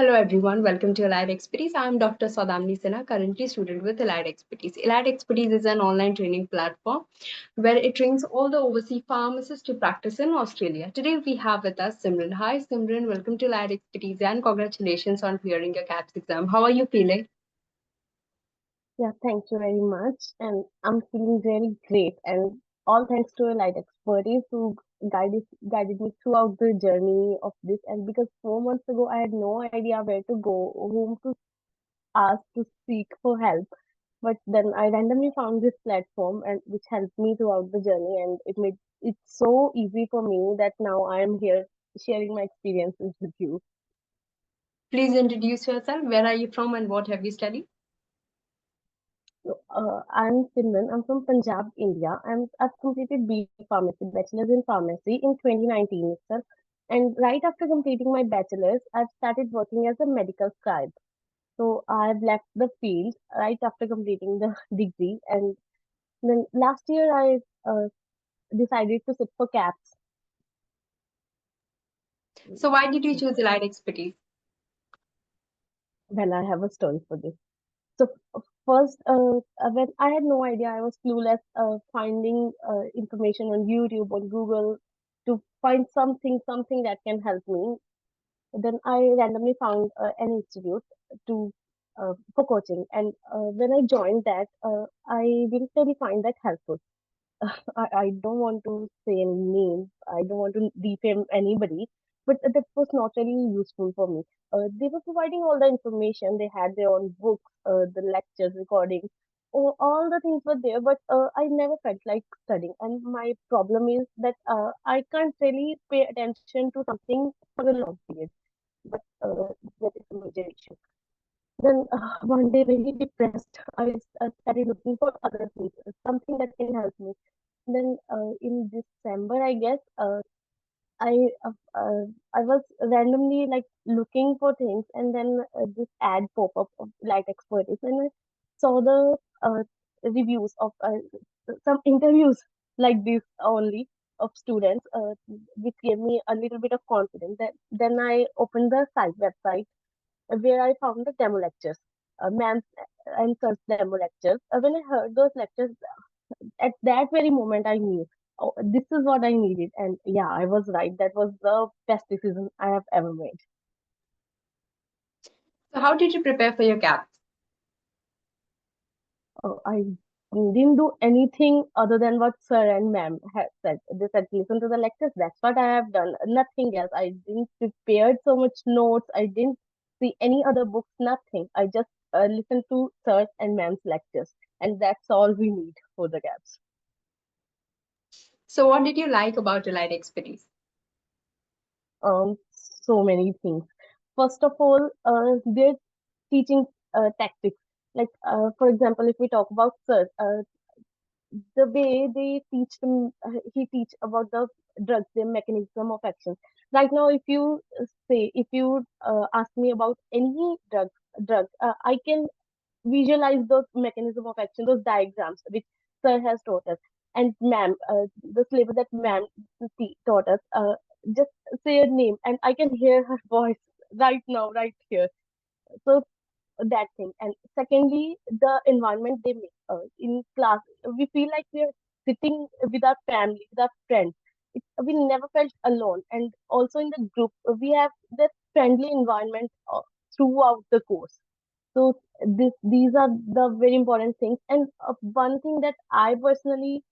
Hello everyone, welcome to Allied Expertise. I am Dr. Saudamni Sinha, currently student with Allied Expertise. Allied Expertise is an online training platform where it trains all the overseas pharmacists to practice in Australia. Today we have with us Simran. Hi Simran, welcome to Allied Expertise and congratulations on clearing your KAPS exam. How are you feeling? Yeah, thank you very much. And I'm feeling really great. And all thanks to a light expertise who guided me throughout the journey of this. And because 4 months ago, I had no idea where to go, whom to ask to seek for help. But then I randomly found this platform and which helped me throughout the journey. And it made it so easy for me that now I am here sharing my experiences with you. Please introduce yourself. Where are you from and what have you studied? I'm Simran. I'm from Punjab, India. I've completed BE Pharmacy, Bachelor's in Pharmacy in 2019 itself. And right after completing my bachelor's, I've started working as a medical scribe. So I've left the field right after completing the degree. And then last year, I decided to sit for CAPS. So why did you choose Allied Expertise? Well, I have a story for this. So first, when I had no idea, I was clueless, finding information on YouTube, on Google, to find something that can help me. Then I randomly found an institute to for coaching, and when I joined that, I didn't really find that helpful. I don't want to say any names. I don't want to defame anybody, but that was not really useful for me. They were providing all the information. They had their own books, the lectures, recordings, all the things were there, but I never felt like studying. And my problem is that I can't really pay attention to something for a long period. But that is a major issue. Then one day, very depressed, I started looking for other things, something that can help me. Then in December, I guess, I uh, uh, I was randomly like looking for things, and then this ad pop up of light expertise, and I saw the reviews of some interviews like this only of students, which gave me a little bit of confidence. That then I opened the site website where I found the demo lectures, ma'am and sir's demo lectures. When I heard those lectures, at that very moment I knew, oh, this is what I needed. And yeah, I was right. That was the best decision I have ever made. So how did you prepare for your KAPS? I didn't do anything other than what sir and ma'am had said. They said, listen to the lectures. That's what I have done. Nothing else. I didn't prepare so much notes. I didn't see any other books. Nothing. I just listened to sir and ma'am's lectures. And that's all we need for the gaps. So what did you like about Allied Expertise? So many things. First of all, their teaching tactics. Like, for example, if we talk about sir, the way they teach them, he teach about the drugs, their mechanism of action. Right now, if you if you ask me about any drug, I can visualize those mechanism of action, those diagrams which sir has taught us. And ma'am, the syllabus that ma'am taught us, just say a name and I can hear her voice right now, right here. So that thing. And secondly, the environment they make in class, we feel like we are sitting with our family, with our friends. We never felt alone. And also in the group, we have that friendly environment throughout the course. So these are the very important things. And one thing that I personally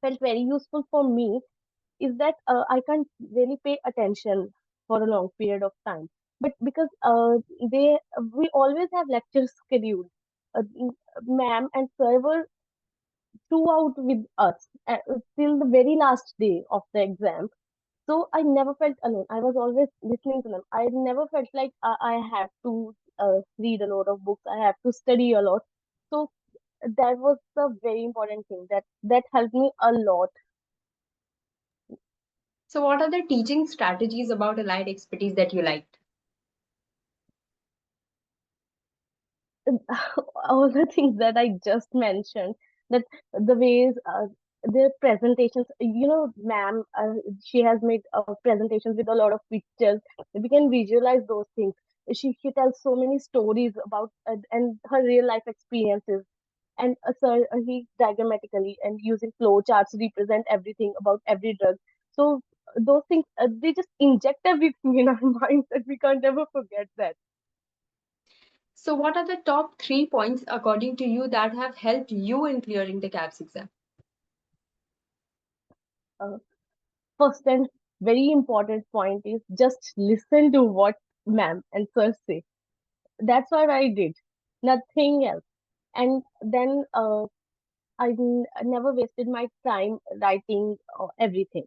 felt very useful for me is that I can't really pay attention for a long period of time. But because they we always have lectures scheduled, ma'am and sir were throughout with us till the very last day of the exam. So I never felt alone. I was always listening to them. I never felt like I have to read a lot of books. I have to study a lot. So that was the very important thing that helped me a lot. So what are the teaching strategies about Allied Expertise that you liked? All the things that I just mentioned, that the ways their presentations, ma'am, she has made presentations with a lot of pictures. We can visualize those things. she tells so many stories about and her real life experiences. And sir, he diagrammatically and using flow charts represent everything about every drug. So those things, they just inject everything in our minds that we can't ever forget that. So, what are the top 3 points according to you that have helped you in clearing the KAPS exam? Uh, First and very important point is just listen to what ma'am and sir say. That's what I did, nothing else. And then never wasted my time writing everything.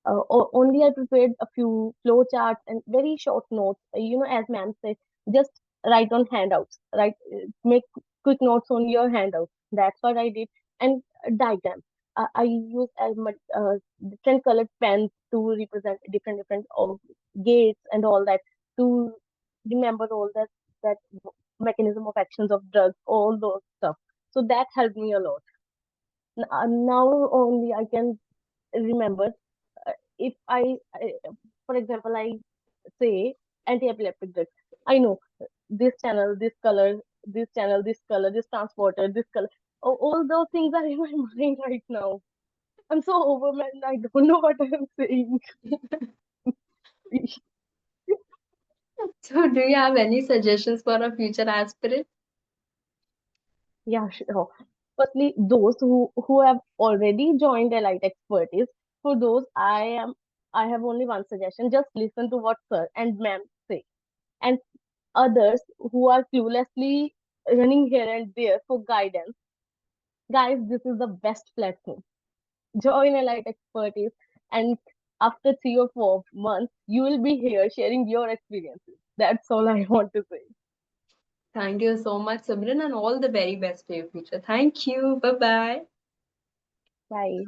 Only I prepared a few flow charts and very short notes. As ma'am said, just write on handouts. Make quick notes on your handouts. That's what I did. And diagrams. I use different colored pens to represent different gates and all that, to remember all that mechanism of actions of drugs, all those stuff. So that helped me a lot. Now only I can remember. If for example, I say anti-epileptic drugs, I know this channel, this color, this channel, this color, this transporter, this color. All those things are in my mind right now. I'm so overwhelmed. I don't know what I'm saying. So, do you have any suggestions for a future aspirant? Yeah, sure. Firstly, those who have already joined Elite Expertise, for those I have only one suggestion: just listen to what sir and ma'am say. And others who are cluelessly running here and there for guidance, guys, this is the best platform. Join Elite Expertise, and after 3 or 4 months, you will be here sharing your experiences. That's all I want to say. Thank you so much, Simran, and all the very best for your future. Thank you. Bye bye. Bye.